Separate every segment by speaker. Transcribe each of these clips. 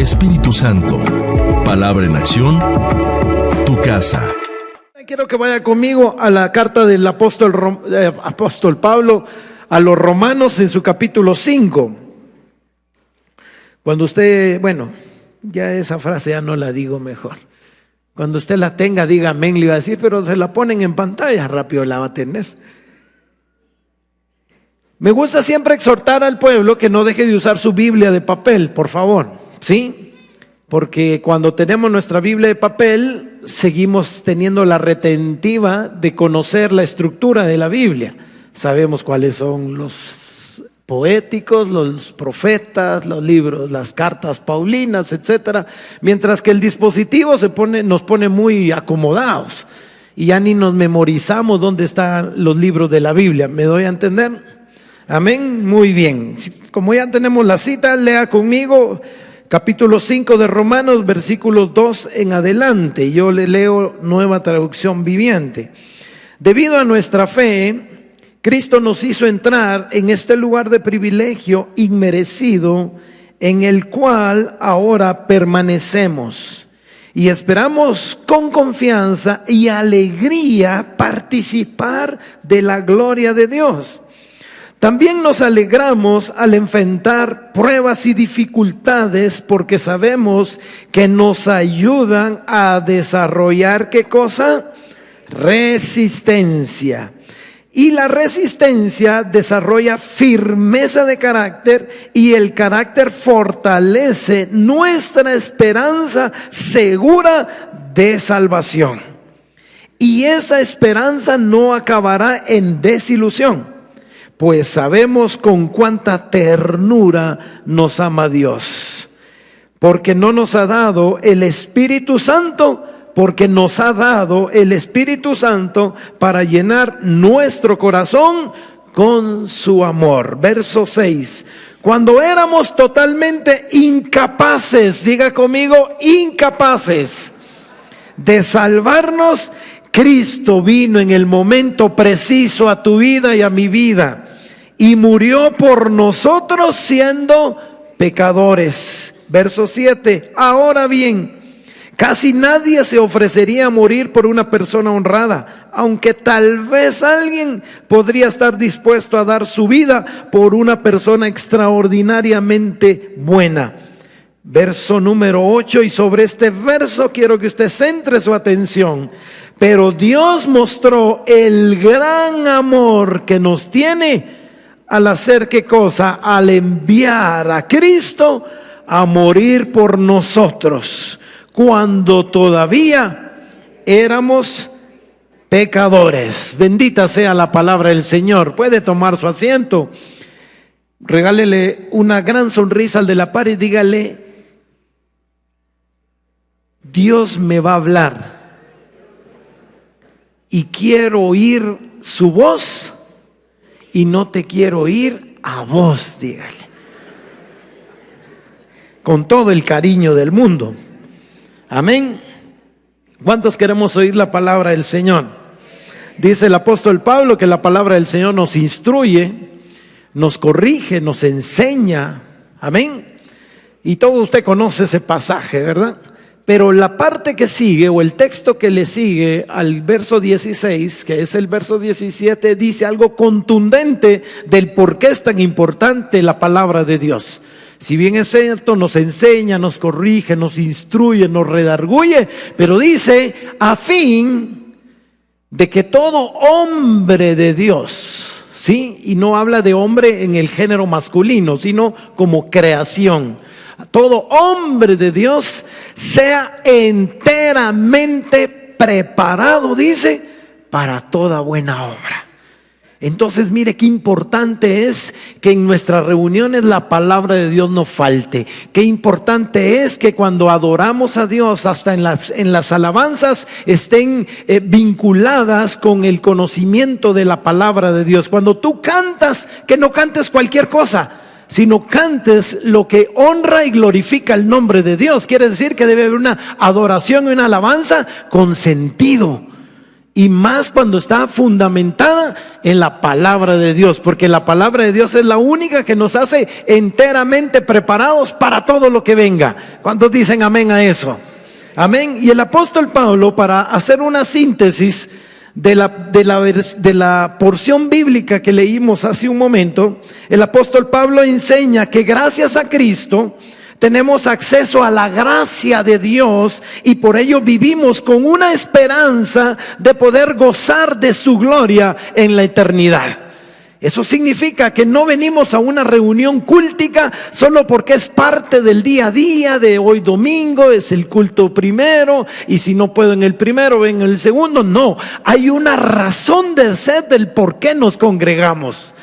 Speaker 1: Espíritu Santo, palabra en acción, tu casa.
Speaker 2: Quiero que vaya conmigo a la carta del apóstol Pablo a los Romanos en su capítulo 5. Cuando usted, ya esa frase ya no la digo mejor. Cuando usted la tenga, diga amén, le iba a decir, pero se la ponen en pantalla, rápido la va a tener. Me gusta siempre exhortar al pueblo que no deje de usar su Biblia de papel, por favor, ¿sí? Porque cuando tenemos nuestra Biblia de papel, seguimos teniendo la retentiva de conocer la estructura de la Biblia. Sabemos cuáles son los poéticos, los profetas, los libros, las cartas paulinas, etcétera. Mientras que el dispositivo nos pone muy acomodados y ya ni nos memorizamos dónde están los libros de la Biblia. ¿Me doy a entender? Amén, muy bien. Como ya tenemos la cita, lea conmigo capítulo 5 de Romanos, versículos 2 en adelante. Yo le leo Nueva Traducción Viviente. Debido a nuestra fe, Cristo nos hizo entrar en este lugar de privilegio inmerecido, en el cual ahora permanecemos y esperamos con confianza y alegría participar de la gloria de Dios. También nos alegramos al enfrentar pruebas y dificultades porque sabemos que nos ayudan a desarrollar, ¿qué cosa? Resistencia. Y la resistencia desarrolla firmeza de carácter y el carácter fortalece nuestra esperanza segura de salvación. Y esa esperanza no acabará en desilusión, pues sabemos con cuánta ternura nos ama Dios, porque nos ha dado el Espíritu Santo para llenar nuestro corazón con su amor. Verso 6. Cuando éramos totalmente incapaces, diga conmigo, incapaces de salvarnos, Cristo vino en el momento preciso a tu vida y a mi vida y murió por nosotros siendo pecadores. Verso 7. Ahora bien, casi nadie se ofrecería a morir por una persona honrada, aunque tal vez alguien podría estar dispuesto a dar su vida por una persona extraordinariamente buena. Verso número 8, y sobre este verso quiero que usted centre su atención. Pero Dios mostró el gran amor que nos tiene al hacer, ¿qué cosa? Al enviar a Cristo a morir por nosotros, cuando todavía éramos pecadores. Bendita sea la palabra del Señor. Puede tomar su asiento. Regálele una gran sonrisa al de la par y dígale: Dios me va a hablar y quiero oír su voz y no te quiero oír a vos, dígale, con todo el cariño del mundo. Amén. ¿Cuántos queremos oír la palabra del Señor? Dice el apóstol Pablo que la palabra del Señor nos instruye, nos corrige, nos enseña. Amén. Y todo usted conoce ese pasaje, ¿verdad? Pero la parte que sigue, o el texto que le sigue al verso 16, que es el verso 17, dice algo contundente del por qué es tan importante la palabra de Dios. Si bien es cierto, nos enseña, nos corrige, nos instruye, nos redarguye, pero dice, a fin de que todo hombre de Dios, ¿sí? Y no habla de hombre en el género masculino, sino como creación. Todo hombre de Dios sea enteramente preparado, dice, para toda buena obra. Entonces, mire qué importante es que en nuestras reuniones la palabra de Dios no falte. Qué importante es que cuando adoramos a Dios, hasta en las alabanzas, estén vinculadas con el conocimiento de la palabra de Dios. Cuando tú cantas, que no cantes cualquier cosa, sino cantes lo que honra y glorifica el nombre de Dios. Quiere decir que debe haber una adoración y una alabanza con sentido. Y más cuando está fundamentada en la palabra de Dios, porque la palabra de Dios es la única que nos hace enteramente preparados para todo lo que venga. ¿Cuántos dicen amén a eso? Amén. Y el apóstol Pablo, para hacer una síntesis de la porción bíblica que leímos hace un momento, el apóstol Pablo enseña que gracias a Cristo tenemos acceso a la gracia de Dios y por ello vivimos con una esperanza de poder gozar de su gloria en la eternidad. Eso significa que no venimos a una reunión cúltica solo porque es parte del día a día de hoy domingo, es el culto primero y si no puedo en el primero, ven en el segundo. No, hay una razón de ser del por qué nos congregamos.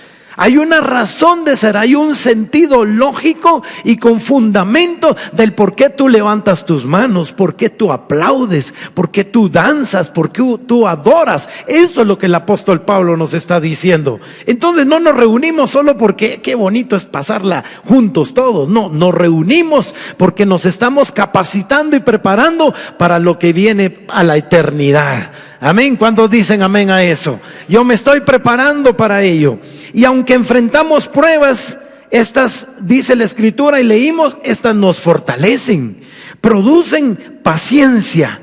Speaker 2: Hay una razón de ser, hay un sentido lógico y con fundamento del por qué tú levantas tus manos, por qué tú aplaudes, por qué tú danzas, por qué tú adoras. Eso es lo que el apóstol Pablo nos está diciendo. Entonces no nos reunimos solo porque qué bonito es pasarla juntos todos. No, nos reunimos porque nos estamos capacitando y preparando para lo que viene a la eternidad. Amén. ¿Cuántos dicen amén a eso? Yo me estoy preparando para ello. Y aunque enfrentamos pruebas, estas, dice la Escritura y leímos, estas nos fortalecen, producen paciencia,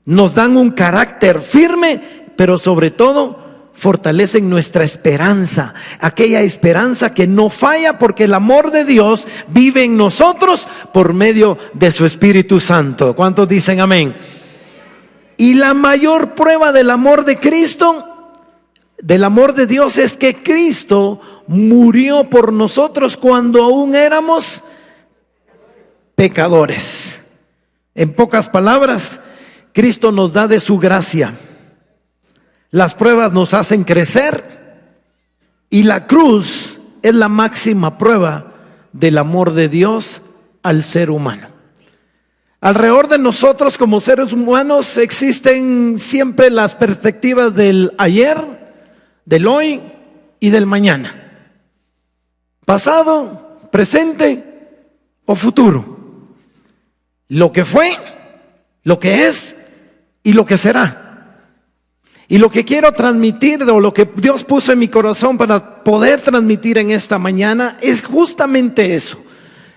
Speaker 2: nos dan un carácter firme, pero sobre todo fortalecen nuestra esperanza, aquella esperanza que no falla porque el amor de Dios vive en nosotros por medio de su Espíritu Santo. ¿Cuántos dicen amén? Y la mayor prueba del amor de Cristo, del amor de Dios, es que Cristo murió por nosotros cuando aún éramos pecadores. En pocas palabras, Cristo nos da de su gracia. Las pruebas nos hacen crecer y la cruz es la máxima prueba del amor de Dios al ser humano. Alrededor de nosotros como seres humanos existen siempre las perspectivas del ayer, del hoy y del mañana. Pasado, presente o futuro. Lo que fue, lo que es y lo que será. Y lo que quiero transmitir, o lo que Dios puso en mi corazón para poder transmitir en esta mañana, es justamente eso.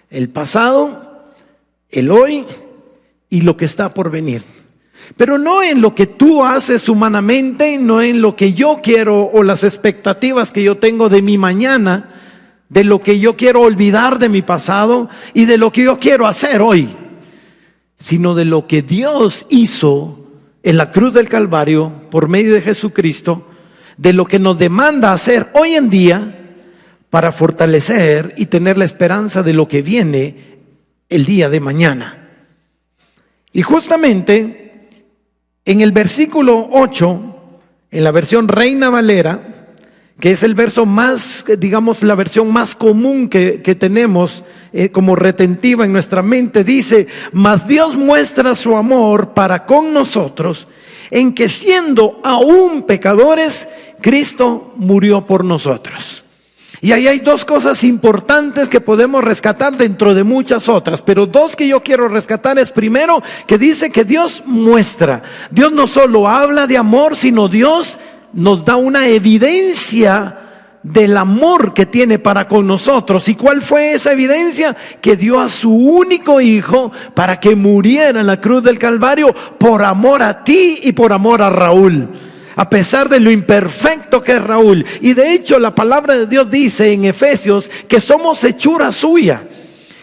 Speaker 2: El pasado, el hoy y lo que está por venir. Pero no en lo que tú haces humanamente, no en lo que yo quiero o las expectativas que yo tengo de mi mañana, de lo que yo quiero olvidar de mi pasado y de lo que yo quiero hacer hoy, sino de lo que Dios hizo en la cruz del Calvario por medio de Jesucristo, de lo que nos demanda hacer hoy en día para fortalecer y tener la esperanza de lo que viene el día de mañana. Y justamente en el versículo 8, en la versión Reina Valera, que es el verso más, digamos, la versión más común que tenemos como retentiva en nuestra mente, dice: mas Dios muestra su amor para con nosotros, en que siendo aún pecadores, Cristo murió por nosotros. Y ahí hay dos cosas importantes que podemos rescatar dentro de muchas otras, pero dos que yo quiero rescatar es primero que dice que Dios muestra. Dios no solo habla de amor, sino Dios nos da una evidencia del amor que tiene para con nosotros. ¿Y cuál fue esa evidencia? Que dio a su único hijo para que muriera en la cruz del Calvario por amor a ti y por amor a Raúl, a pesar de lo imperfecto que es Raúl. Y de hecho la palabra de Dios dice en Efesios que somos hechura suya,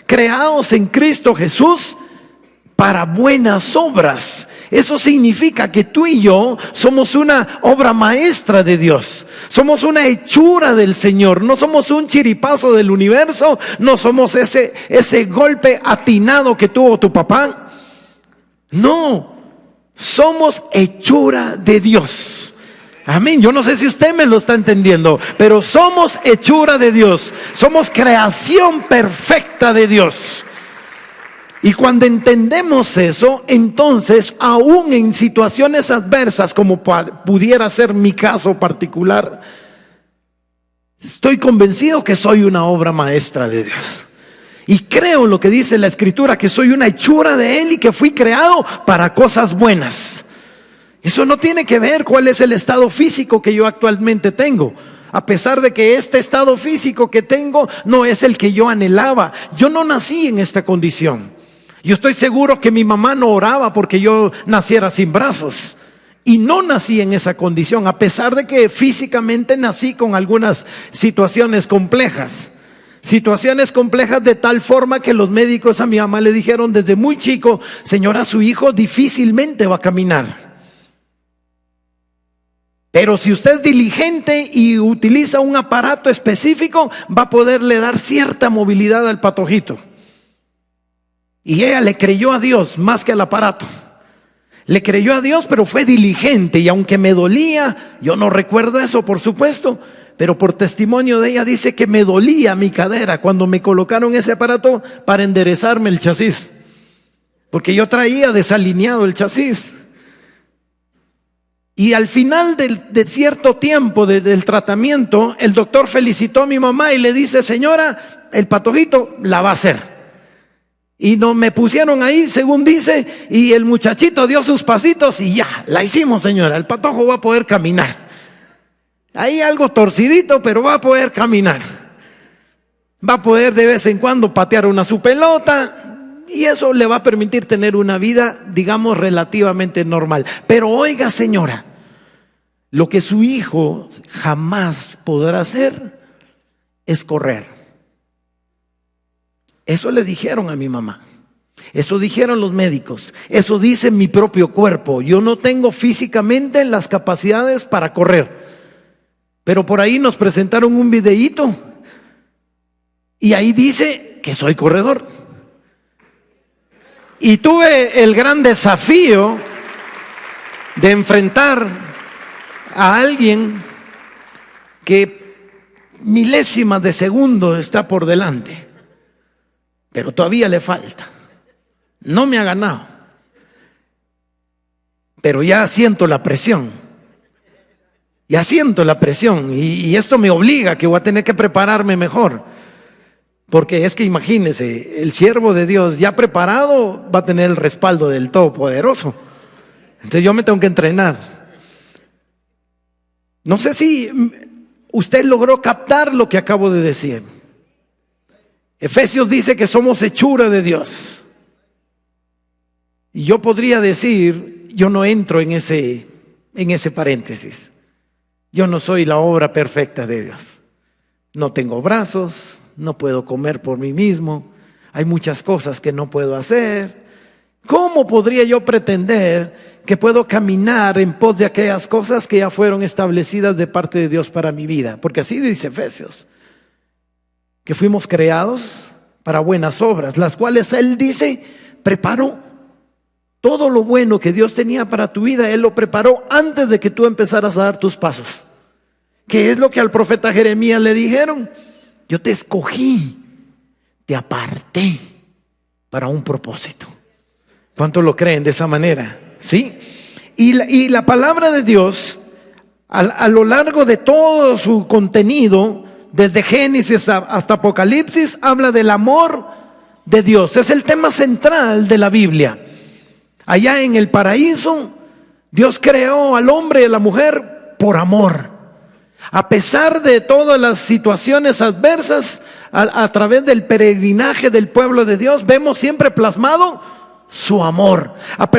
Speaker 2: creados en Cristo Jesús para buenas obras. Eso significa que tú y yo somos una obra maestra de Dios. Somos una hechura del Señor. No somos un chiripazo del universo. No somos ese golpe atinado que tuvo tu papá. No, somos hechura de Dios. Amén. Yo no sé si usted me lo está entendiendo, pero somos hechura de Dios. Somos creación perfecta de Dios. Y cuando entendemos eso, entonces, aún en situaciones adversas, como pudiera ser mi caso particular, estoy convencido que soy una obra maestra de Dios. Y creo en lo que dice la Escritura, que soy una hechura de Él y que fui creado para cosas buenas. Eso no tiene que ver cuál es el estado físico que yo actualmente tengo. A pesar de que este estado físico que tengo no es el que yo anhelaba. Yo no nací en esta condición. Yo estoy seguro que mi mamá no oraba porque yo naciera sin brazos. Y no nací en esa condición, a pesar de que físicamente nací con algunas situaciones complejas. Situaciones complejas de tal forma que los médicos a mi mamá le dijeron desde muy chico: señora, su hijo difícilmente va a caminar. Pero si usted es diligente y utiliza un aparato específico, va a poderle dar cierta movilidad al patojito. Y ella le creyó a Dios más que al aparato. Le creyó a Dios, pero fue diligente. Y aunque me dolía, yo no recuerdo eso, por supuesto, pero por testimonio de ella dice que me dolía mi cadera cuando me colocaron ese aparato para enderezarme el chasis, porque yo traía desalineado el chasis. Y al final de cierto tiempo del tratamiento, el doctor felicitó a mi mamá y le dice: señora, el patojito la va a hacer. Y nos me pusieron ahí, según dice, y el muchachito dio sus pasitos y ya, la hicimos, señora. El patojo va a poder caminar. Ahí algo torcidito, pero va a poder caminar. Va a poder de vez en cuando patear su pelota. Y eso le va a permitir tener una vida, digamos, relativamente normal. Pero oiga, señora, lo que su hijo jamás podrá hacer es correr. Eso le dijeron a mi mamá. Eso dijeron los médicos. Eso dice mi propio cuerpo. Yo no tengo físicamente las capacidades para correr. Pero por ahí nos presentaron un videíto y ahí dice que soy corredor. Y tuve el gran desafío de enfrentar a alguien que milésimas de segundo está por delante, pero todavía le falta. No me ha ganado, pero ya siento la presión. Ya siento la presión y esto me obliga que voy a tener que prepararme mejor. Porque es que imagínese, el siervo de Dios ya preparado va a tener el respaldo del Todopoderoso. Entonces yo me tengo que entrenar. No sé si usted logró captar lo que acabo de decir. Efesios dice que somos hechura de Dios. Y yo podría decir, yo no entro en ese paréntesis. Yo no soy la obra perfecta de Dios. No tengo brazos. No puedo comer por mí mismo. Hay muchas cosas que no puedo hacer. ¿Cómo podría yo pretender que puedo caminar en pos de aquellas cosas que ya fueron establecidas de parte de Dios para mi vida? Porque así dice Efesios, que fuimos creados para buenas obras, las cuales Él dice, preparó. Todo lo bueno que Dios tenía para tu vida, Él lo preparó antes de que tú empezaras a dar tus pasos. ¿Qué es lo que al profeta Jeremías le dijeron? Yo te escogí, te aparté para un propósito. ¿Cuántos lo creen de esa manera? ¿Sí? Y la palabra de Dios, a lo largo de todo su contenido, desde Génesis hasta Apocalipsis, habla del amor de Dios. Es el tema central de la Biblia. Allá en el paraíso, Dios creó al hombre y a la mujer por amor. A pesar de todas las situaciones adversas, a través del peregrinaje del pueblo de Dios, vemos siempre plasmado su amor. A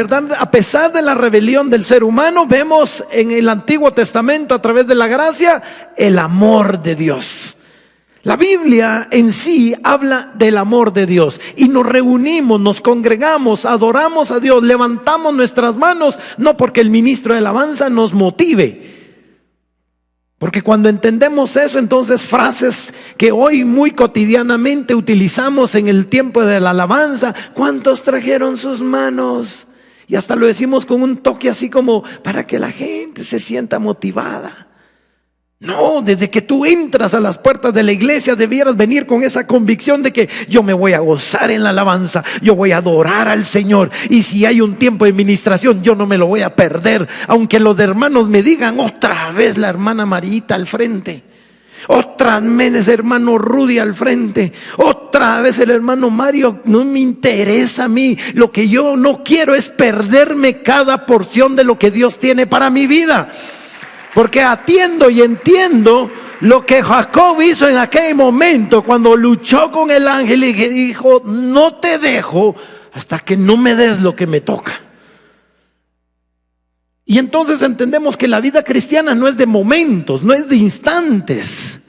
Speaker 2: pesar de la rebelión del ser humano, vemos en el Antiguo Testamento, a través de la gracia, el amor de Dios. La Biblia en sí habla del amor de Dios. Y nos reunimos, nos congregamos, adoramos a Dios, levantamos nuestras manos, no porque el ministro de alabanza nos motive. Porque cuando entendemos eso, entonces frases que hoy muy cotidianamente utilizamos en el tiempo de la alabanza, ¿cuántos trajeron sus manos? Y hasta lo decimos con un toque así como para que la gente se sienta motivada. No, desde que tú entras a las puertas de la iglesia debieras venir con esa convicción de que yo me voy a gozar en la alabanza, yo voy a adorar al Señor, y si hay un tiempo de ministración yo no me lo voy a perder, aunque los hermanos me digan otra vez la hermana Marita al frente, Otra vez hermano Rudy al frente. Otra vez el hermano Mario. No me interesa a mí. Lo que yo no quiero es perderme cada porción de lo que Dios tiene para mi vida. Porque atiendo y entiendo lo que Jacob hizo en aquel momento cuando luchó con el ángel y dijo: no te dejo hasta que no me des lo que me toca. Y entonces entendemos que la vida cristiana no es de momentos, no es de instantes.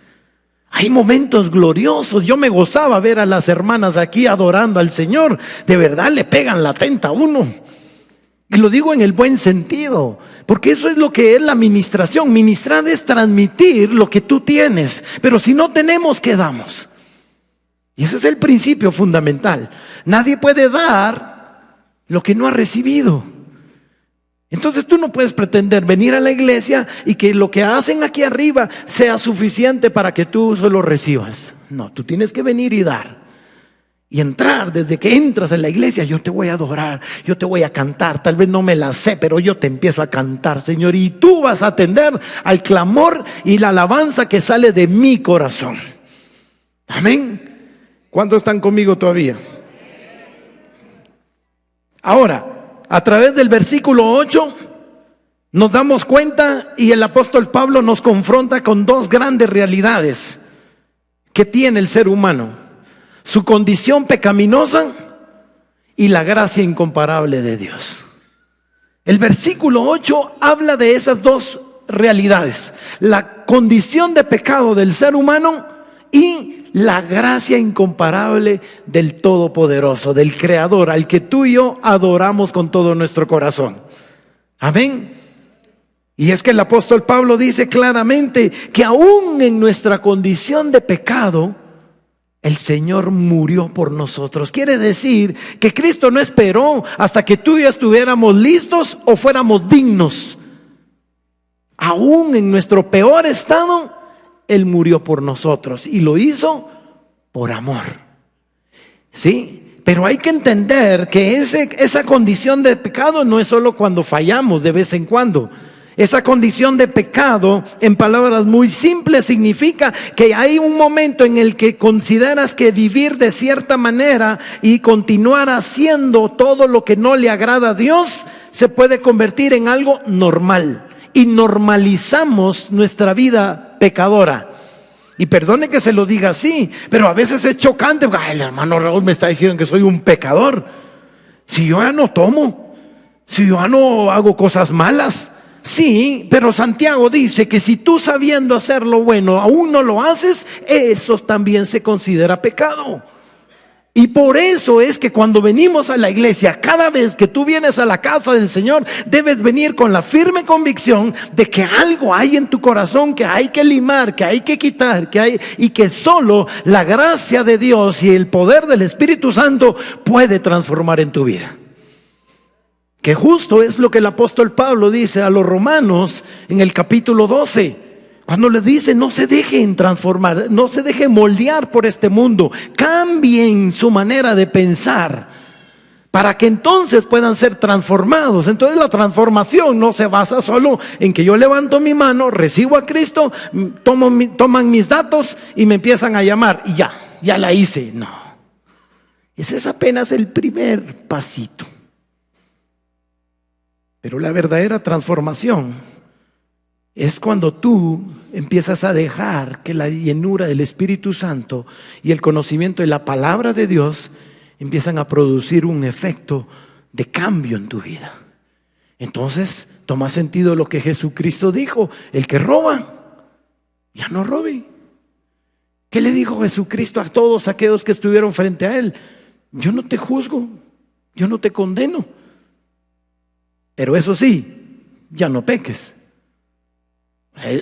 Speaker 2: Hay momentos gloriosos. Yo me gozaba ver a las hermanas aquí adorando al Señor. De verdad le pegan la tenta a uno. Y lo digo en el buen sentido, porque eso es lo que es la ministración. Ministrar es transmitir lo que tú tienes. Pero si no tenemos, ¿qué damos? Y ese es el principio fundamental. Nadie puede dar lo que no ha recibido. Entonces tú no puedes pretender venir a la iglesia y que lo que hacen aquí arriba sea suficiente para que tú solo recibas. No, tú tienes que venir y dar. Y entrar, desde que entras en la iglesia: yo te voy a adorar, yo te voy a cantar. Tal vez no me la sé, pero yo te empiezo a cantar, Señor. Y tú vas a atender al clamor y la alabanza que sale de mi corazón. Amén. ¿Cuántos están conmigo todavía? Ahora, a través del versículo 8 nos damos cuenta, y el apóstol Pablo nos confronta con dos grandes realidades que tiene el ser humano: su condición pecaminosa y la gracia incomparable de Dios. El versículo 8 habla de esas dos realidades: la condición de pecado del ser humano y la gracia incomparable del Todopoderoso, del Creador, al que tú y yo adoramos con todo nuestro corazón. Amén. Y es que el apóstol Pablo dice claramente que aún en nuestra condición de pecado, el Señor murió por nosotros. Quiere decir que Cristo no esperó hasta que tú y yo estuviéramos listos o fuéramos dignos. Aún en nuestro peor estado, Él murió por nosotros, y lo hizo por amor. ¿Sí? Pero hay que entender que esa condición de pecado no es solo cuando fallamos de vez en cuando. Esa condición de pecado, en palabras muy simples, significa que hay un momento en el que consideras que vivir de cierta manera y continuar haciendo todo lo que no le agrada a Dios se puede convertir en algo normal. Y normalizamos nuestra vida pecadora. Y perdone que se lo diga así, pero a veces es chocante. Ay, el hermano Raúl me está diciendo que soy un pecador. Si yo ya no tomo, si yo ya no hago cosas malas. Sí, pero Santiago dice que si tú, sabiendo hacer lo bueno, aún no lo haces, eso también se considera pecado. Y por eso es que cuando venimos a la iglesia, cada vez que tú vienes a la casa del Señor, debes venir con la firme convicción de que algo hay en tu corazón que hay que limar, que hay que quitar, y que solo la gracia de Dios y el poder del Espíritu Santo puede transformar en tu vida. Que justo es lo que el apóstol Pablo dice a los romanos en el capítulo 12. Cuando les dice: no se dejen transformar, no se dejen moldear por este mundo, cambien su manera de pensar para que entonces puedan ser transformados. Entonces la transformación no se basa solo en que yo levanto mi mano, recibo a Cristo, toman mis datos y me empiezan a llamar y ya la hice. No, ese es apenas el primer pasito. Pero la verdadera transformación es cuando tú empiezas a dejar que la llenura del Espíritu Santo y el conocimiento de la palabra de Dios empiezan a producir un efecto de cambio en tu vida. Entonces toma sentido lo que Jesucristo dijo: el que roba, ya no robe. ¿Qué le dijo Jesucristo a todos aquellos que estuvieron frente a Él? Yo no te juzgo, yo no te condeno, pero eso sí, ya no peques.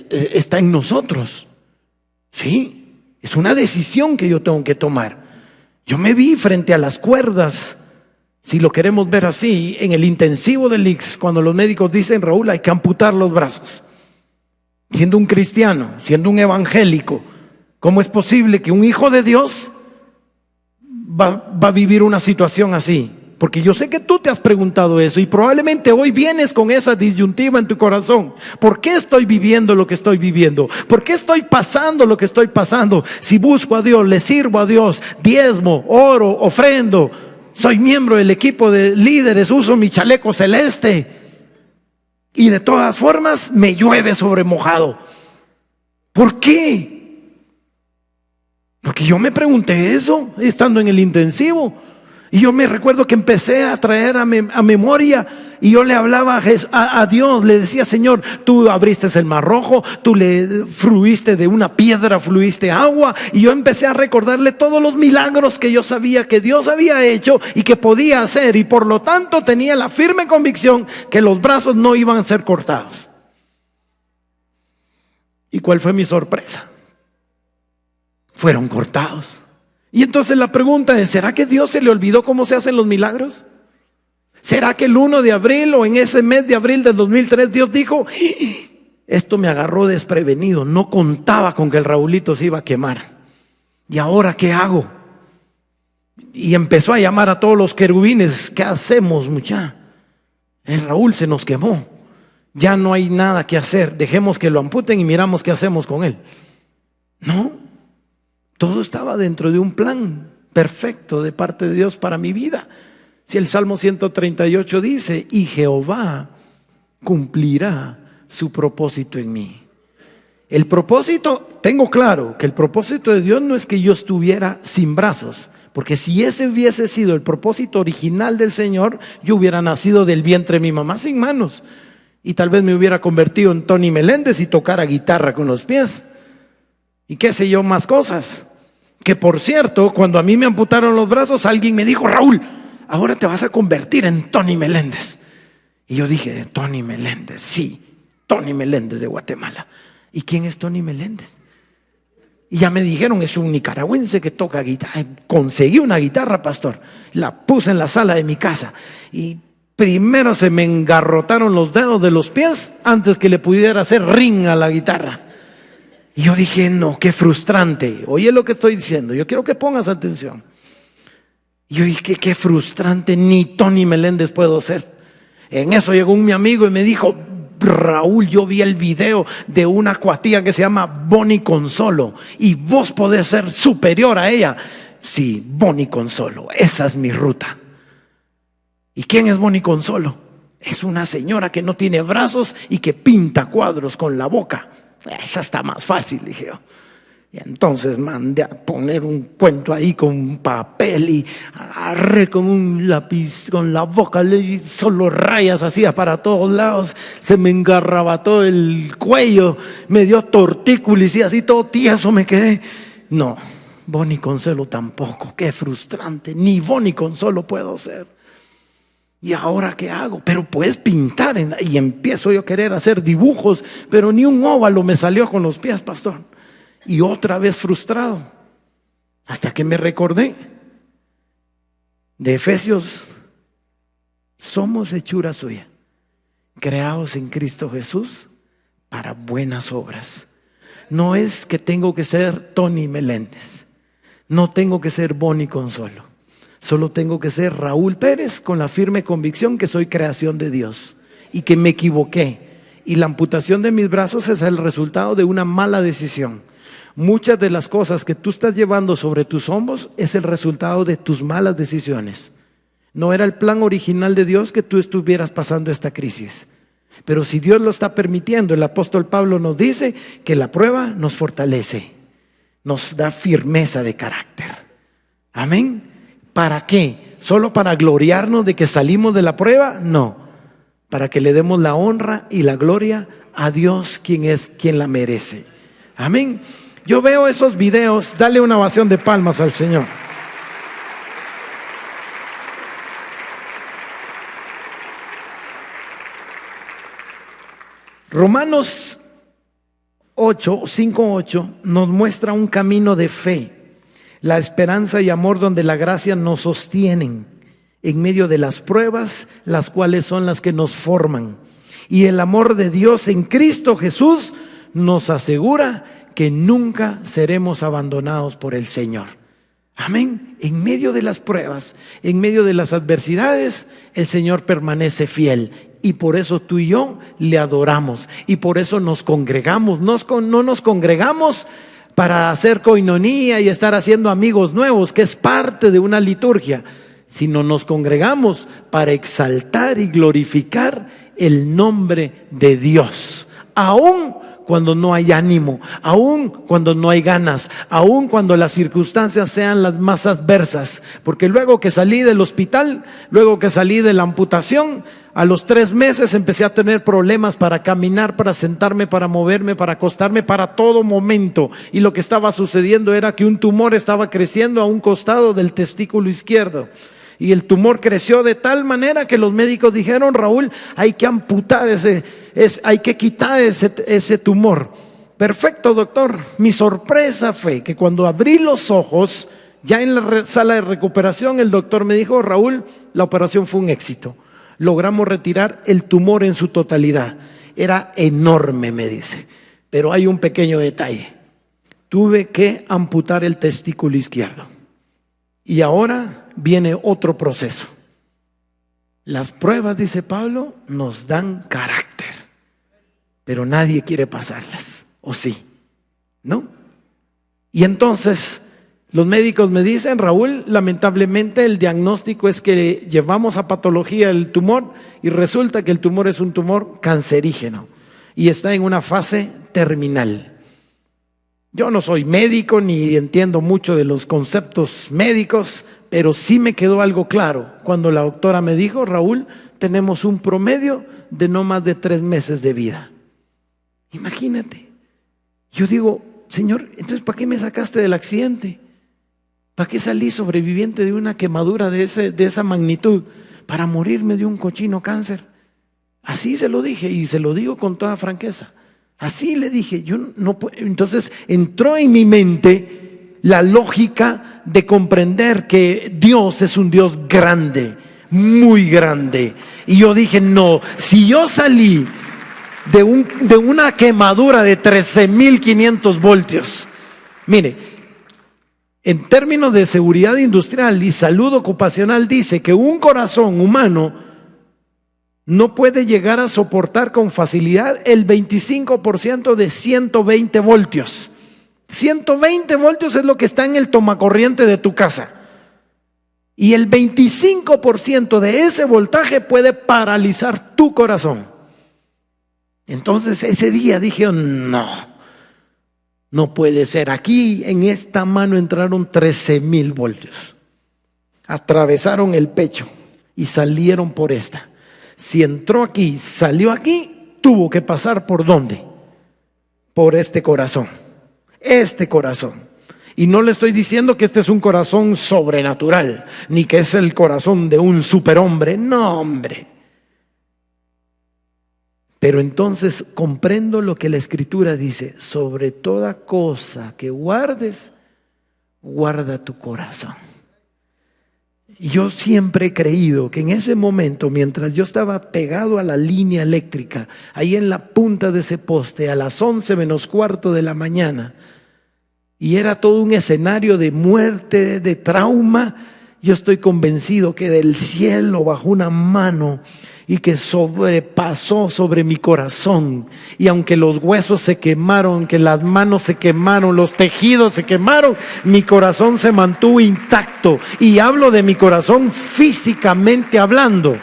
Speaker 2: Está en nosotros. Sí, es una decisión que yo tengo que tomar. Yo me vi frente a las cuerdas, si lo queremos ver así, en el intensivo del ICS, cuando los médicos dicen: Raúl, hay que amputar los brazos. Siendo un cristiano, siendo un evangélico, ¿cómo es posible que un hijo de Dios va a vivir una situación así? Porque yo sé que tú te has preguntado eso y probablemente hoy vienes con esa disyuntiva en tu corazón. ¿Por qué estoy viviendo lo que estoy viviendo? ¿Por qué estoy pasando lo que estoy pasando? Si busco a Dios, le sirvo a Dios, diezmo, oro, ofrendo, soy miembro del equipo de líderes, uso mi chaleco celeste y de todas formas me llueve sobre mojado. ¿Por qué? Porque yo me pregunté eso estando en el intensivo. Y yo me recuerdo que empecé a traer a memoria y yo le hablaba a Dios, le decía: Señor, tú abriste el mar rojo, tú le fluiste de una piedra, fluiste agua. Y yo empecé a recordarle todos los milagros que yo sabía que Dios había hecho y que podía hacer. Y por lo tanto tenía la firme convicción que los brazos no iban a ser cortados. ¿Y cuál fue mi sorpresa? Fueron cortados. Y entonces la pregunta es: ¿será que Dios se le olvidó cómo se hacen los milagros? ¿Será que el 1 de abril o en ese mes de abril del 2003 Dios dijo: esto me agarró desprevenido, no contaba con que el Raulito se iba a quemar? ¿Y ahora qué hago? Y empezó a llamar a todos los querubines: ¿qué hacemos, muchacha? El Raúl se nos quemó, ya no hay nada que hacer, dejemos que lo amputen y miramos qué hacemos con él. No. Todo estaba dentro de un plan perfecto de parte de Dios para mi vida. Si el Salmo 138 dice: y Jehová cumplirá su propósito en mí. El propósito, tengo claro que el propósito de Dios no es que yo estuviera sin brazos, porque si ese hubiese sido el propósito original del Señor, yo hubiera nacido del vientre de mi mamá sin manos y tal vez me hubiera convertido en Tony Meléndez y tocara guitarra con los pies. Y qué sé yo más cosas. Que por cierto, cuando a mí me amputaron los brazos, alguien me dijo: Raúl, ahora te vas a convertir en Tony Meléndez. Y yo dije: Tony Meléndez, sí, Tony Meléndez de Guatemala. ¿Y quién es Tony Meléndez? Y ya me dijeron: es un nicaragüense que toca guitarra. Conseguí una guitarra, pastor, la puse en la sala de mi casa y primero se me engarrotaron los dedos de los pies antes que le pudiera hacer ring a la guitarra. Y yo dije: no, qué frustrante. Oye lo que estoy diciendo, yo quiero que pongas atención. Y yo dije: qué frustrante, ni Tony Meléndez puedo ser. En eso llegó mi amigo y me dijo: Raúl, yo vi el video de una cuatía que se llama Bonnie Consolo y vos podés ser superior a ella. Sí, Bonnie Consolo, esa es mi ruta. ¿Y quién es Bonnie Consolo? Es una señora que no tiene brazos y que pinta cuadros con la boca. Esa está más fácil, dije yo. Y entonces mandé a poner un cuento ahí con un papel y agarré con un lápiz, con la boca, solo rayas hacía para todos lados. Se me engarrabató el cuello, me dio tortícolis y así todo tieso me quedé. No, Bonnie Consolo tampoco, qué frustrante, ni Bonnie Consolo puedo ser. ¿Y ahora qué hago? Pero puedes pintar y empiezo yo a querer hacer dibujos, pero ni un óvalo me salió con los pies, pastor. Y otra vez frustrado, hasta que me recordé de Efesios: somos hechura suya, creados en Cristo Jesús para buenas obras. No es que tengo que ser Tony Meléndez, no tengo que ser Bonnie Consolo. Solo tengo que ser Raúl Pérez con la firme convicción que soy creación de Dios y que me equivoqué. Y la amputación de mis brazos es el resultado de una mala decisión. Muchas de las cosas que tú estás llevando sobre tus hombros es el resultado de tus malas decisiones. No era el plan original de Dios que tú estuvieras pasando esta crisis. Pero si Dios lo está permitiendo, el apóstol Pablo nos dice que la prueba nos fortalece, nos da firmeza de carácter. Amén. ¿Para qué? ¿Solo para gloriarnos de que salimos de la prueba? No, para que le demos la honra y la gloria a Dios, quien la merece. Amén. Yo veo esos videos, dale una ovación de palmas al Señor. Romanos 5:8 nos muestra un camino de fe, la esperanza y amor donde la gracia nos sostienen en medio de las pruebas, las cuales son las que nos forman. Y el amor de Dios en Cristo Jesús nos asegura que nunca seremos abandonados por el Señor. Amén. En medio de las pruebas, en medio de las adversidades, el Señor permanece fiel. Y por eso tú y yo le adoramos. Y por eso nos congregamos. No nos congregamos para hacer coinonía y estar haciendo amigos nuevos, que es parte de una liturgia, sino nos congregamos para exaltar y glorificar el nombre de Dios. Aún cuando no hay ánimo, aún cuando no hay ganas, aún cuando las circunstancias sean las más adversas. Porque luego que salí del hospital, luego que salí de la amputación, a los 3 meses empecé a tener problemas para caminar, para sentarme, para moverme, para acostarme, para todo momento. Y lo que estaba sucediendo era que un tumor estaba creciendo a un costado del testículo izquierdo. Y el tumor creció de tal manera que los médicos dijeron: Raúl, hay que amputar hay que quitar ese tumor. Perfecto, doctor. Mi sorpresa fue que cuando abrí los ojos, ya en la sala de recuperación, el doctor me dijo: Raúl, la operación fue un éxito. Logramos retirar el tumor en su totalidad. Era enorme, me dice. Pero hay un pequeño detalle. Tuve que amputar el testículo izquierdo. Y ahora viene otro proceso. Las pruebas, dice Pablo, nos dan carácter, pero nadie quiere pasarlas, ¿o sí? ¿No? Y entonces los médicos me dicen: Raúl, lamentablemente el diagnóstico es que llevamos a patología el tumor y resulta que el tumor es un tumor cancerígeno y está en una fase terminal. Yo no soy médico ni entiendo mucho de los conceptos médicos, pero sí me quedó algo claro cuando la doctora me dijo: Raúl, tenemos un promedio de no más de 3 meses de vida. Imagínate. Yo digo: Señor, entonces ¿para qué me sacaste del accidente? ¿Para qué salí sobreviviente de una quemadura de esa magnitud? Para morirme de un cochino cáncer. Así se lo dije y se lo digo con toda franqueza. Así le dije, yo no puedo. Entonces entró en mi mente la lógica de comprender que Dios es un Dios grande, muy grande. Y yo dije: no, si yo salí de una quemadura de 13.500 voltios, mire, en términos de seguridad industrial y salud ocupacional dice que un corazón humano no puede llegar a soportar con facilidad el 25% de 120 voltios. 120 voltios es lo que está en el tomacorriente de tu casa. Y el 25% de ese voltaje puede paralizar tu corazón. Entonces ese día dije: no puede ser. Aquí en esta mano entraron 13.000 voltios. Atravesaron el pecho y salieron por esta. Si entró aquí, salió aquí, tuvo que pasar ¿por dónde? Por este corazón. Este corazón. Y no le estoy diciendo que este es un corazón sobrenatural, ni que es el corazón de un superhombre. No, hombre. Pero entonces comprendo lo que la Escritura dice: sobre toda cosa que guardes, guarda tu corazón. Y yo siempre he creído que en ese momento, mientras yo estaba pegado a la línea eléctrica, ahí en la punta de ese poste, a las 11 menos cuarto de la mañana, y era todo un escenario de muerte, de trauma, yo estoy convencido que del cielo bajó una mano y que sobrepasó sobre mi corazón. Y aunque los huesos se quemaron, que las manos se quemaron, los tejidos se quemaron, mi corazón se mantuvo intacto. Y hablo de mi corazón físicamente hablando.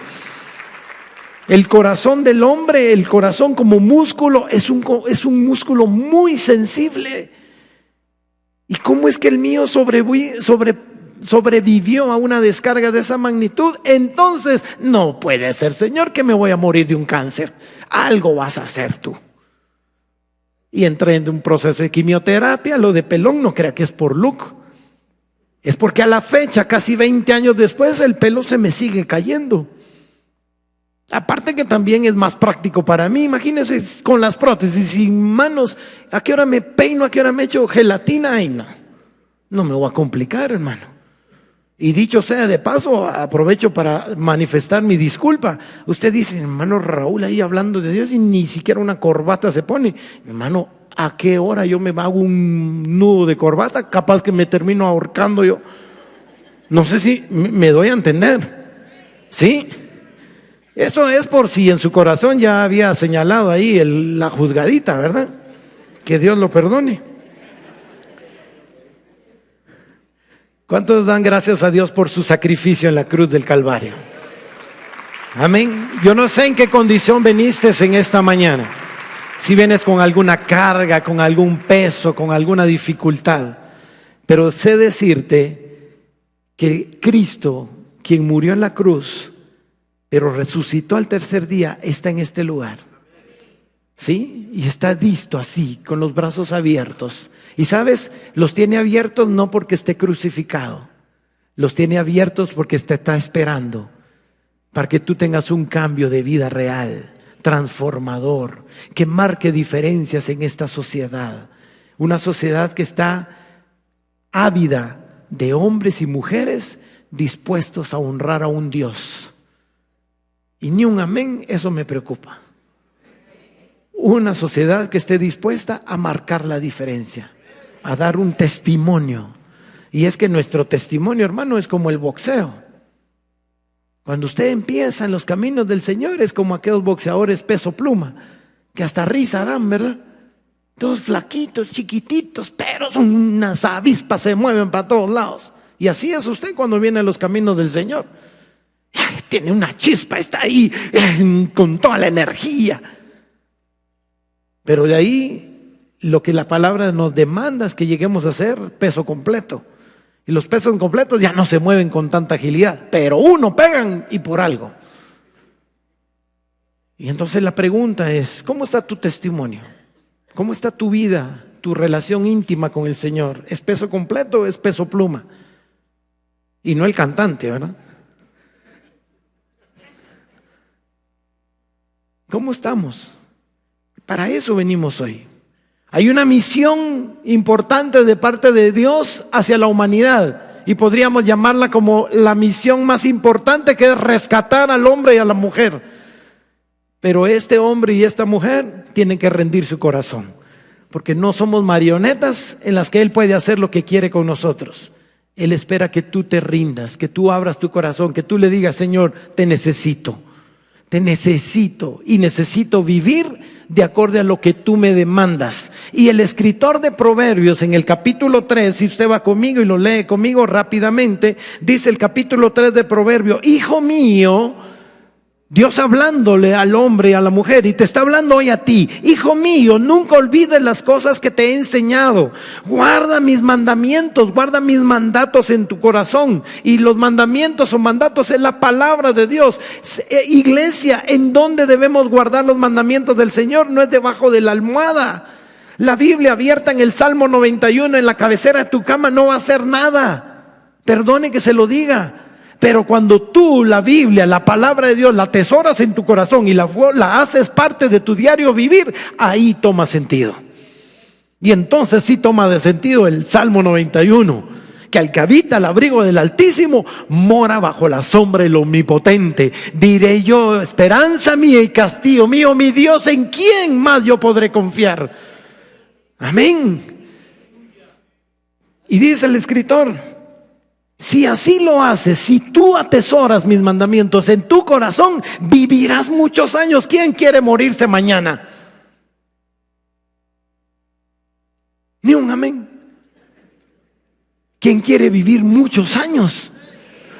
Speaker 2: El corazón del hombre, el corazón como músculo, es un músculo muy sensible. ¿Y cómo es que el mío sobrevivió a una descarga de esa magnitud? Entonces, no puede ser, Señor, que me voy a morir de un cáncer. Algo vas a hacer tú. Y entré en un proceso de quimioterapia. Lo de pelón no crea que es por look. Es porque a la fecha, casi 20 años después, el pelo se me sigue cayendo. Aparte que también es más práctico para mí. Imagínense con las prótesis, sin manos, ¿a qué hora me peino? ¿A qué hora me echo gelatina? Ay, no me voy a complicar, hermano. Y dicho sea de paso, aprovecho para manifestar mi disculpa. Usted dice: hermano Raúl ahí hablando de Dios y ni siquiera una corbata se pone. Hermano, ¿a qué hora yo me hago un nudo de corbata? Capaz que me termino ahorcando yo. No sé si me doy a entender. ¿Sí? Eso es por si en su corazón ya había señalado ahí la juzgadita, ¿verdad? Que Dios lo perdone. ¿Cuántos dan gracias a Dios por su sacrificio en la cruz del Calvario? Amén. Yo no sé en qué condición viniste en esta mañana. Si vienes con alguna carga, con algún peso, con alguna dificultad. Pero sé decirte que Cristo, quien murió en la cruz, pero resucitó al tercer día, está en este lugar. ¿Sí? Y está listo así, con los brazos abiertos. Y sabes, los tiene abiertos no porque esté crucificado. Los tiene abiertos porque te está esperando. Para que tú tengas un cambio de vida real, transformador, que marque diferencias en esta sociedad. Una sociedad que está ávida de hombres y mujeres dispuestos a honrar a un Dios. Y ni un amén, eso me preocupa. Una sociedad que esté dispuesta a marcar la diferencia, a dar un testimonio. Y es que nuestro testimonio, hermano, es como el boxeo. Cuando usted empieza en los caminos del Señor, es como aquellos boxeadores peso pluma, que hasta risa dan, ¿verdad? Todos flaquitos, chiquititos, pero son unas avispas, se mueven para todos lados. Y así es usted cuando viene a los caminos del Señor. Tiene una chispa, está ahí con toda la energía. Pero de ahí lo que la palabra nos demanda es que lleguemos a hacer peso completo. Y los pesos completos ya no se mueven con tanta agilidad, pero uno pegan y por algo. Y entonces la pregunta es, ¿cómo está tu testimonio? ¿Cómo está tu vida, tu relación íntima con el Señor? ¿Es peso completo o es peso pluma? Y no el cantante, ¿verdad? ¿Cómo estamos? Para eso venimos hoy. Hay una misión importante de parte de Dios hacia la humanidad y podríamos llamarla como la misión más importante, que es rescatar al hombre y a la mujer. Pero este hombre y esta mujer tienen que rendir su corazón, porque no somos marionetas en las que Él puede hacer lo que quiere con nosotros. Él espera que tú te rindas, que tú abras tu corazón, que tú le digas: Señor, te necesito y necesito vivir de acuerdo a lo que tú me demandas. Y el escritor de Proverbios en el capítulo 3, si usted va conmigo y lo lee conmigo rápidamente, dice el capítulo 3 de Proverbios: hijo mío, Dios hablándole al hombre y a la mujer, y te está hablando hoy a ti: hijo mío, nunca olvides las cosas que te he enseñado. Guarda mis mandamientos, guarda mis mandatos en tu corazón. Y los mandamientos o mandatos es la palabra de Dios. Iglesia, ¿en dónde debemos guardar los mandamientos del Señor? No es debajo de la almohada. La Biblia abierta en el Salmo 91 en la cabecera de tu cama no va a hacer nada. Perdone que se lo diga. Pero cuando tú la Biblia, la palabra de Dios, la atesoras en tu corazón y la haces parte de tu diario vivir, ahí toma sentido. Y entonces sí toma de sentido el Salmo 91, que al que habita el abrigo del Altísimo mora bajo la sombra del Omnipotente. Diré yo: esperanza mía y castillo mío, mi Dios, ¿en quién más yo podré confiar? Amén. Y dice el escritor: si así lo haces, si tú atesoras mis mandamientos en tu corazón, vivirás muchos años. ¿Quién quiere morirse mañana? Ni un amén. ¿Quién quiere vivir muchos años?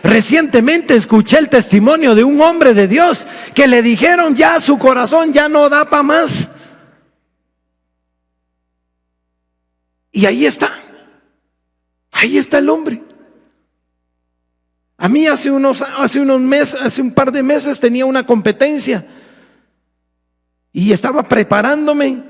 Speaker 2: Recientemente escuché el testimonio de un hombre de Dios que le dijeron: ya su corazón ya no da para más. Y ahí está el hombre. A mí hace un par de meses tenía una competencia y estaba preparándome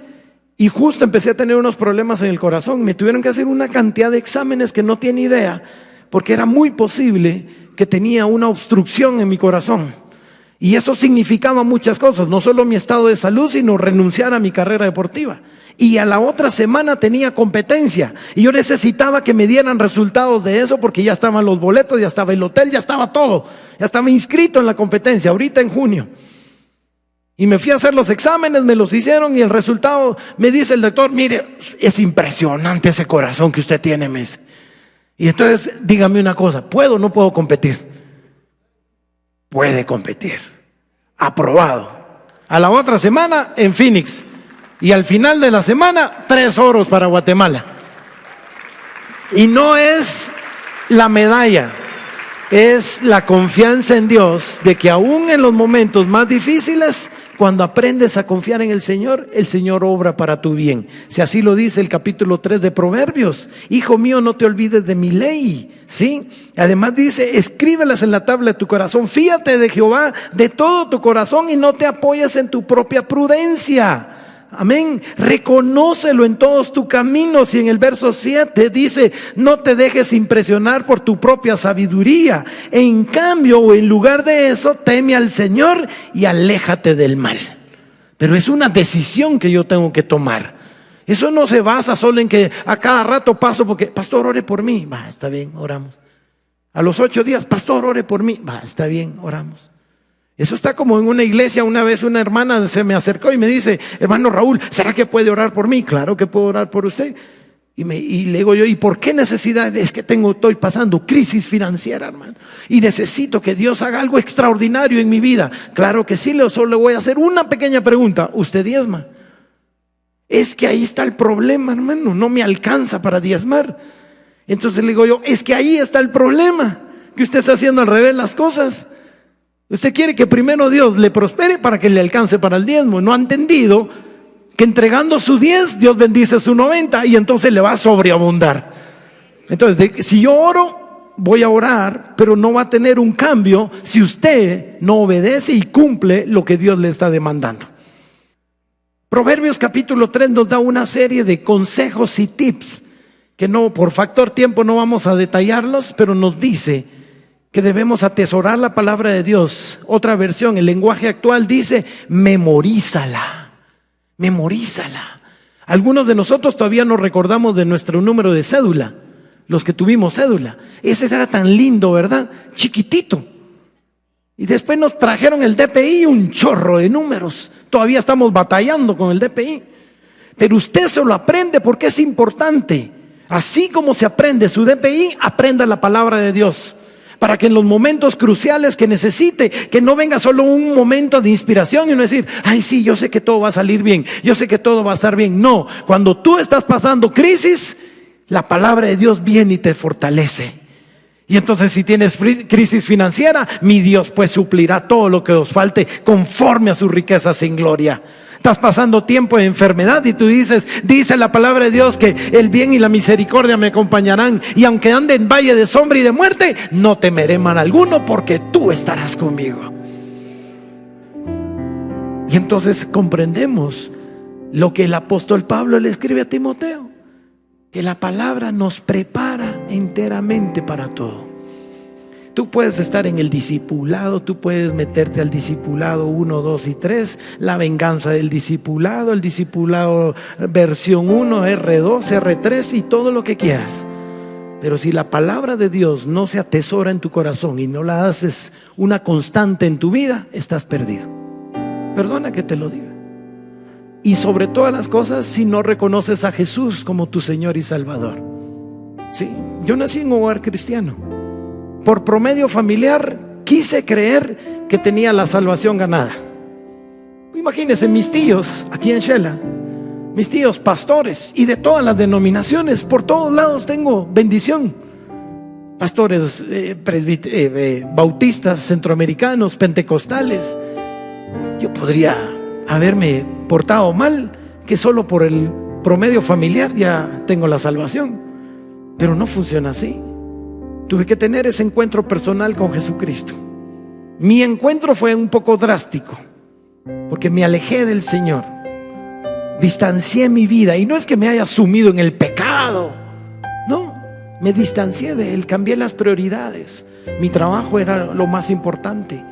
Speaker 2: y justo empecé a tener unos problemas en el corazón. Me tuvieron que hacer una cantidad de exámenes que no tiene idea, porque era muy posible que tenía una obstrucción en mi corazón. Y eso significaba muchas cosas, no solo mi estado de salud, sino renunciar a mi carrera deportiva. Y a la otra semana tenía competencia y yo necesitaba que me dieran resultados de eso, porque ya estaban los boletos, ya estaba el hotel, ya estaba todo, ya estaba inscrito en la competencia, ahorita en junio. Y me fui a hacer los exámenes, me los hicieron y el resultado, me dice el doctor: mire, es impresionante ese corazón que usted tiene, me dice. Y entonces dígame una cosa, ¿puedo o no puedo competir? Puede competir. Aprobado. A la otra semana en Phoenix. Y al final de la semana, 3 oros para Guatemala. Y no es la medalla, es la confianza en Dios de que aún en los momentos más difíciles, cuando aprendes a confiar en el Señor obra para tu bien. Si así lo dice el capítulo 3 de Proverbios: hijo mío, no te olvides de mi ley, ¿sí? Además dice: escríbelas en la tabla de tu corazón, fíate de Jehová de todo tu corazón y no te apoyes en tu propia prudencia. Amén. Reconócelo en todos tus caminos. Y en el verso 7 dice: no te dejes impresionar por tu propia sabiduría. En cambio, o en lugar de eso, teme al Señor y aléjate del mal. Pero es una decisión que yo tengo que tomar. Eso no se basa solo en que a cada rato paso porque, pastor, ore por mí. Va, está bien, oramos. A los 8 días, pastor, ore por mí. Va, está bien, oramos. Eso está como en una iglesia. Una vez una hermana se me acercó y me dice: hermano Raúl, ¿será que puede orar por mí? Claro que puedo orar por usted. Y le digo yo: ¿y por qué necesidad? Es que estoy pasando crisis financiera, hermano, y necesito que Dios haga algo extraordinario en mi vida. Claro que sí, solo le voy a hacer una pequeña pregunta: ¿usted diezma? Es que ahí está el problema, hermano, no me alcanza para diezmar. Entonces le digo yo: es que ahí está el problema, que usted está haciendo al revés las cosas. Usted quiere que primero Dios le prospere para que le alcance para el diezmo. No ha entendido que entregando su 10, Dios bendice su 90 y entonces le va a sobreabundar. Entonces, si yo oro, voy a orar, pero no va a tener un cambio si usted no obedece y cumple lo que Dios le está demandando. Proverbios capítulo 3 nos da una serie de consejos y tips que no, por factor tiempo no vamos a detallarlos, pero nos dice que debemos atesorar la palabra de Dios. Otra versión, el lenguaje actual, dice: memorízala, memorízala. Algunos de nosotros todavía nos recordamos de nuestro número de cédula, los que tuvimos cédula. Ese era tan lindo, ¿verdad? Chiquitito. Y después nos trajeron el DPI, un chorro de números. Todavía estamos batallando con el DPI. Pero usted se lo aprende porque es importante. Así como se aprende su DPI, aprenda la palabra de Dios, para que en los momentos cruciales que necesite, que no venga solo un momento de inspiración y no decir: ay, sí, yo sé que todo va a salir bien, yo sé que todo va a estar bien. No, cuando tú estás pasando crisis, la palabra de Dios viene y te fortalece. Y entonces, si tienes crisis financiera, mi Dios pues suplirá todo lo que os falte conforme a sus riquezas en gloria. Estás pasando tiempo de enfermedad y tú dices: dice la palabra de Dios que el bien y la misericordia me acompañarán, y aunque ande en valle de sombra y de muerte, no temeré mal alguno, porque tú estarás conmigo. Y entonces comprendemos lo que el apóstol Pablo le escribe a Timoteo, que la palabra nos prepara enteramente para todo. Tú puedes estar en el discipulado, tú puedes meterte al discipulado 1, 2 y 3, la venganza del discipulado, el discipulado versión 1, R2, R3 y todo lo que quieras. Pero si la palabra de Dios no se atesora en tu corazón y no la haces una constante en tu vida, estás perdido. Perdona que te lo diga. Y sobre todas las cosas, si no reconoces a Jesús como tu Señor y Salvador. Sí, yo nací en un hogar cristiano. Por promedio familiar quise creer que tenía la salvación ganada. Imagínense, mis tíos aquí en Shela, mis tíos pastores y de todas las denominaciones, por todos lados tengo bendición. Pastores bautistas, centroamericanos, pentecostales. Yo podría haberme portado mal, que solo por el promedio familiar ya tengo la salvación, pero no funciona así. Tuve que tener ese encuentro personal con Jesucristo. Mi encuentro fue un poco drástico, porque me alejé del Señor, distancié mi vida, y no es que me haya sumido en el pecado, no, me distancié de Él, cambié las prioridades. Mi trabajo era lo más importante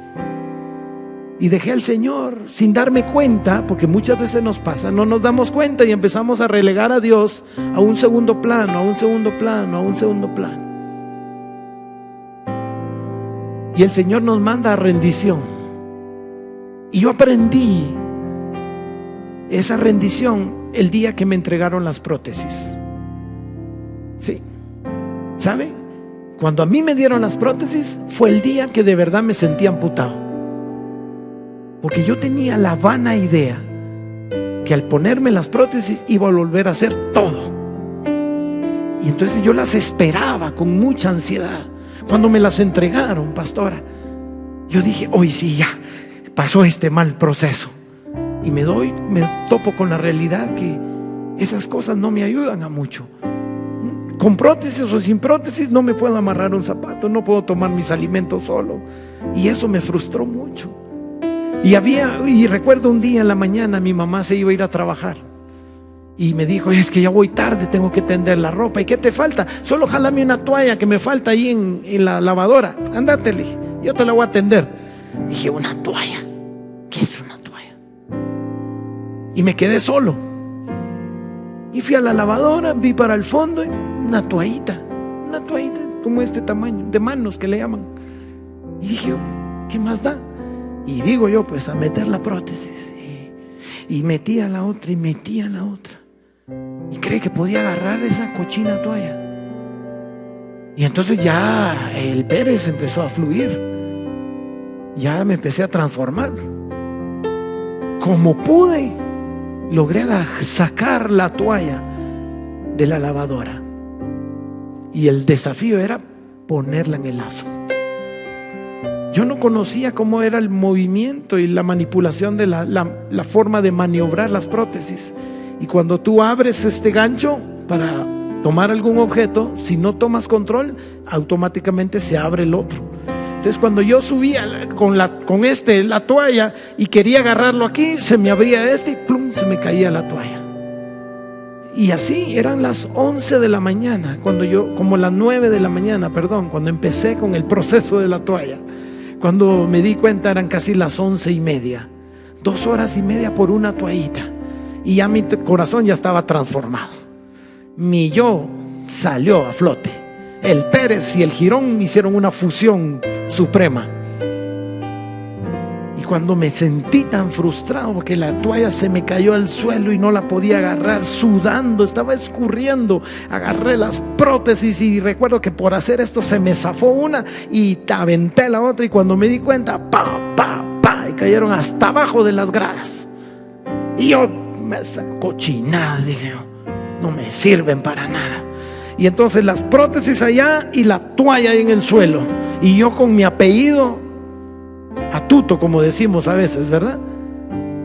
Speaker 2: y dejé al Señor sin darme cuenta, porque muchas veces nos pasa, no nos damos cuenta y empezamos a relegar a Dios a un segundo plano, a un segundo plano, a un segundo plano. Y el Señor nos manda a rendición. Y yo aprendí esa rendición el día que me entregaron las prótesis. Sí. ¿Sabe? Cuando a mí me dieron las prótesis fue el día que de verdad me sentí amputado, porque yo tenía la vana idea que al ponerme las prótesis iba a volver a hacer todo. Y entonces yo las esperaba con mucha ansiedad. Cuando me las entregaron, pastora, yo dije, hoy sí, ya pasó este mal proceso. Y me topo con la realidad que esas cosas no me ayudan a mucho. Con prótesis o sin prótesis no me puedo amarrar un zapato, no puedo tomar mis alimentos solo. Y eso me frustró mucho. Y recuerdo un día en la mañana mi mamá se iba a ir a trabajar y me dijo, es que ya voy tarde, tengo que tender la ropa. ¿Y qué te falta? Solo jálame una toalla que me falta ahí en la lavadora. Ándate, yo te la voy a tender. Dije, ¿una toalla? ¿Qué es una toalla? Y me quedé solo. Y fui a la lavadora, vi para el fondo una toallita como este tamaño, de manos que le llaman. Y dije, ¿qué más da? Y digo yo, pues a meter la prótesis. Y metía la otra y metía la otra. Y cree que podía agarrar esa cochina toalla. Y entonces ya el Pérez empezó a fluir. Ya me empecé a transformar. Como pude, logré sacar la toalla de la lavadora. Y el desafío era ponerla en el lazo. Yo no conocía cómo era el movimiento y la manipulación de la forma de maniobrar las prótesis. Y cuando tú abres este gancho para tomar algún objeto, si no tomas control, automáticamente se abre el otro. Entonces cuando yo subía con la toalla y quería agarrarlo aquí, se me abría y plum, se me caía la toalla. Y así eran las 11 de la mañana, como las 9 de la mañana, cuando empecé con el proceso de la toalla. Cuando me di cuenta eran casi las 11:30, 2 horas y media por una toallita. Y ya mi corazón ya estaba transformado. Mi yo salió a flote. El Pérez y el Girón hicieron una fusión suprema. Y cuando me sentí tan frustrado porque la toalla se me cayó al suelo y no la podía agarrar, sudando, estaba escurriendo, agarré las prótesis y recuerdo que por hacer esto se me zafó una y aventé la otra, y cuando me di cuenta, y cayeron hasta abajo de las gradas. Y yo, esas cochinadas, dije yo, no me sirven para nada. Y entonces las prótesis allá y la toalla ahí en el suelo, y yo con mi apellido atuto, como decimos a veces, ¿verdad?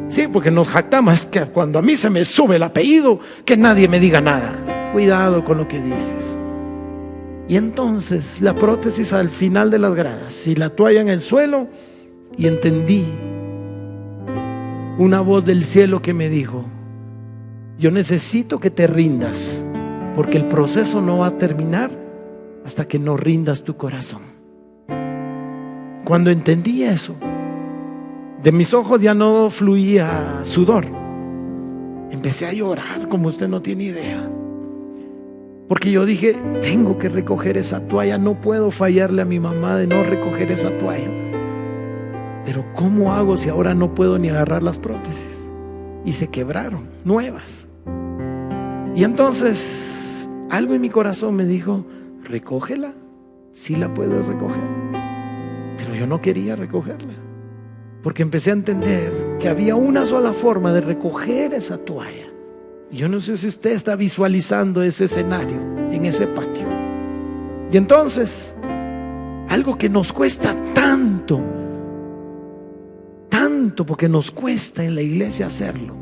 Speaker 2: Sí, porque nos jactamos, es que cuando a mí se me sube el apellido, que nadie me diga nada. Cuidado con lo que dices. Y entonces la prótesis al final de las gradas y la toalla en el suelo, y entendí una voz del cielo que me dijo, yo necesito que te rindas, porque el proceso no va a terminar hasta que no rindas tu corazón. Cuando entendí eso, de mis ojos ya no fluía sudor. Empecé a llorar como usted no tiene idea. Porque yo dije, tengo que recoger esa toalla, no puedo fallarle a mi mamá de no recoger esa toalla. Pero ¿cómo hago si ahora no puedo ni agarrar las prótesis? Y se quebraron, nuevas. Y entonces algo en mi corazón me dijo, recógela, sí la puedes recoger. Pero yo no quería recogerla, porque empecé a entender que había una sola forma de recoger esa toalla. Y yo no sé si usted está visualizando ese escenario en ese patio. Y entonces, algo que nos cuesta tanto, porque nos cuesta en la iglesia hacerlo,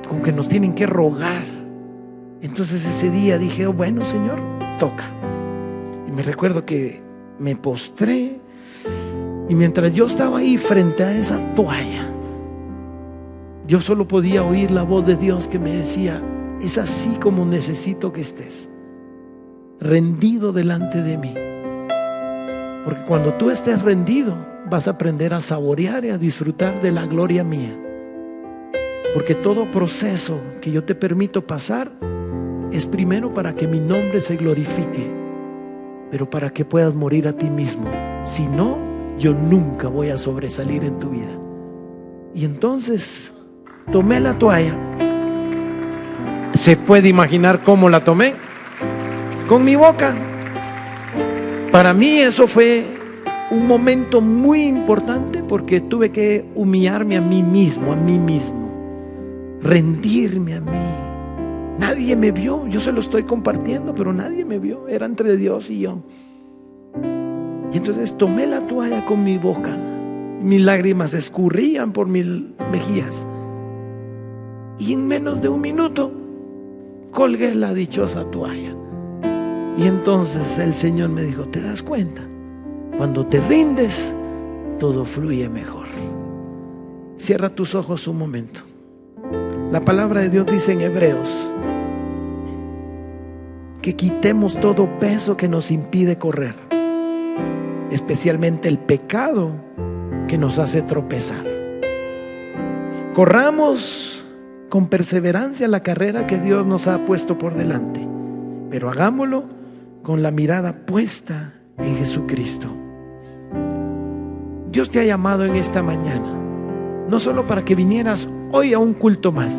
Speaker 2: como que nos tienen que rogar. Entonces ese día dije, bueno, Señor, toca. Y me recuerdo que me postré, y mientras yo estaba ahí frente a esa toalla, yo solo podía oír la voz de Dios que me decía, es así como necesito que estés, rendido delante de mí. Porque cuando tú estés rendido, vas a aprender a saborear y a disfrutar de la gloria mía. Porque todo proceso que yo te permito pasar es primero para que mi nombre se glorifique, pero para que puedas morir a ti mismo. Si no, yo nunca voy a sobresalir en tu vida. Y entonces tomé la toalla. ¿Se puede imaginar cómo la tomé? con mi boca. Para mí eso fue un momento muy importante porque tuve que humillarme a mí mismo, rendirme a mí. Nadie me vio, yo se lo estoy compartiendo, pero nadie me vio, era entre Dios y yo. Y entonces tomé la toalla con mi boca, mis lágrimas escurrían por mis mejillas. Y en menos de un minuto colgué la dichosa toalla. Y entonces el Señor me dijo: ¿te das cuenta? Cuando te rindes, todo fluye mejor. Cierra tus ojos un momento. La palabra de Dios dice en Hebreos que quitemos todo peso que nos impide correr, especialmente el pecado que nos hace tropezar. Corramos con perseverancia la carrera que Dios nos ha puesto por delante, pero hagámoslo con la mirada puesta en Jesucristo. Dios te ha llamado en esta mañana, no solo para que vinieras hoy a un culto más,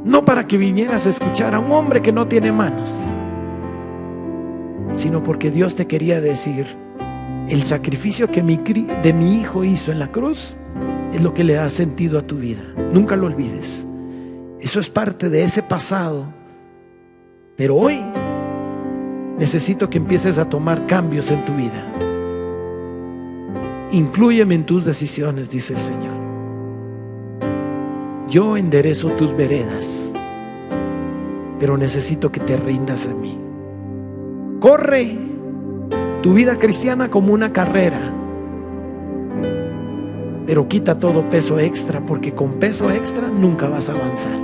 Speaker 2: no para que vinieras a escuchar a un hombre que no tiene manos, sino porque Dios te quería decir: el sacrificio que de mi hijo hizo en la cruz es lo que le da sentido a tu vida. Nunca lo olvides. Eso es parte de ese pasado, pero hoy necesito que empieces a tomar cambios en tu vida. Inclúyeme en tus decisiones, dice el Señor. Yo enderezo tus veredas, pero necesito que te rindas a mí. Corre tu vida cristiana como una carrera, pero quita todo peso extra, porque con peso extra nunca vas a avanzar.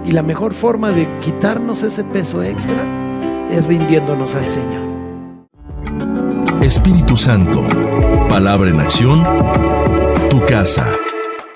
Speaker 2: Y la mejor forma de quitarnos ese peso extra es rindiéndonos al Señor.
Speaker 1: Espíritu Santo, palabra en acción, tu casa.